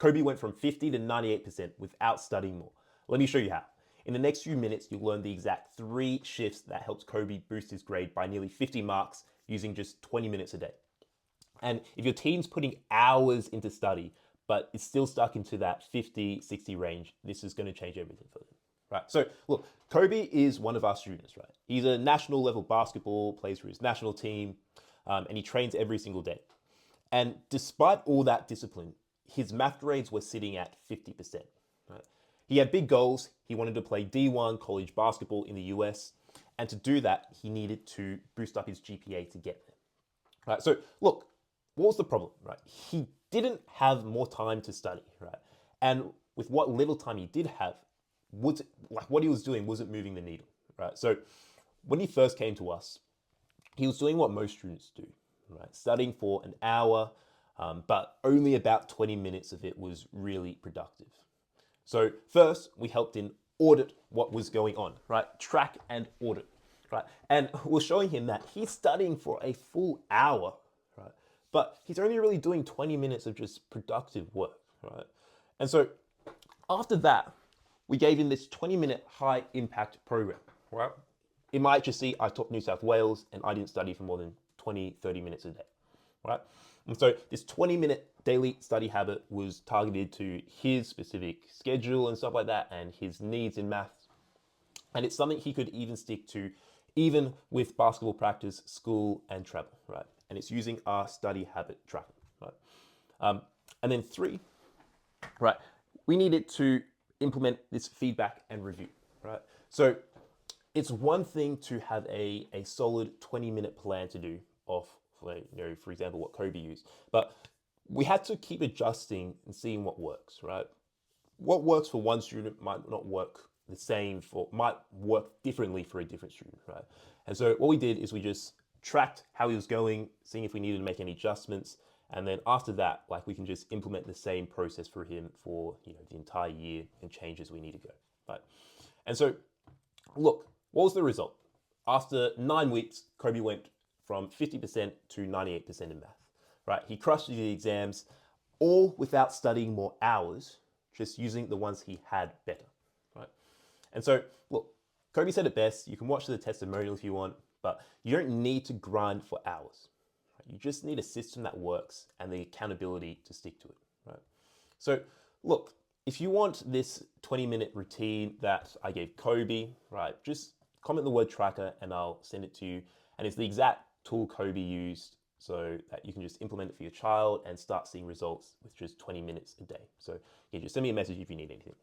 Kobby went from 50 to 98% without studying more. Let me show you how. In the next few minutes, you'll learn the exact 3 shifts that helps Kobby boost his grade by nearly 50 marks using just 20 minutes a day. And if your team's putting hours into study, but it's still stuck into that 50, 60 range, this is going to change everything for them. Right. So look, Kobby is one of our students, right? He's a national level basketball, plays for his national team, and he trains every single day. And despite all that discipline, his math grades were sitting at 50%. Right? He had big goals. He wanted to play D1 college basketball in the US. And to do that, he needed to boost up his GPA to get there. Right? So look, what was the problem? Right? He didn't have more time to study. Right? And with what little time he did have, what he was doing wasn't moving the needle. Right? So when he first came to us, he was doing what most students do. Right? Studying for an hour, but only about 20 minutes of it was really productive. So first, we helped him audit what was going on, right? Track and audit, right? And we're showing him that he's studying for a full hour, right? But he's only really doing 20 minutes of just productive work, right? And so after that, we gave him this 20-minute high impact program, right? In my HSC, I taught New South Wales and I didn't study for more than 20, 30 minutes a day, right? And so this 20-minute daily study habit was targeted to his specific schedule and stuff like that and his needs in maths. And it's something he could even stick to even with basketball practice, school, and travel, right? And it's using our study habit tracker, right? And then 3, right? We needed to implement this feedback and review, right? So it's one thing to have a solid 20-minute plan to do off, for example, what Kobby used, but we had to keep adjusting and seeing what works, right? What works for one student might not work the same might work differently for a different student, right? And so what we did is we just tracked how he was going, seeing if we needed to make any adjustments, and then after that, we can just implement the same process for him for the entire year and change as we need to go, right? And so, look, what was the result? After 9 weeks, Kobby went from 50% to 98% in math, right? He crushed the exams, all without studying more hours, just using the ones he had better, right? And so, look, Kobby said it best. You can watch the testimonial if you want, but you don't need to grind for hours. Right? You just need a system that works and the accountability to stick to it, right? So, look, if you want this 20-minute routine that I gave Kobby, right, just comment the word tracker and I'll send it to you. And it's the exact tool Kobby used so that you can just implement it for your child and start seeing results with just 20 minutes a day. So yeah, just send me a message if you need anything.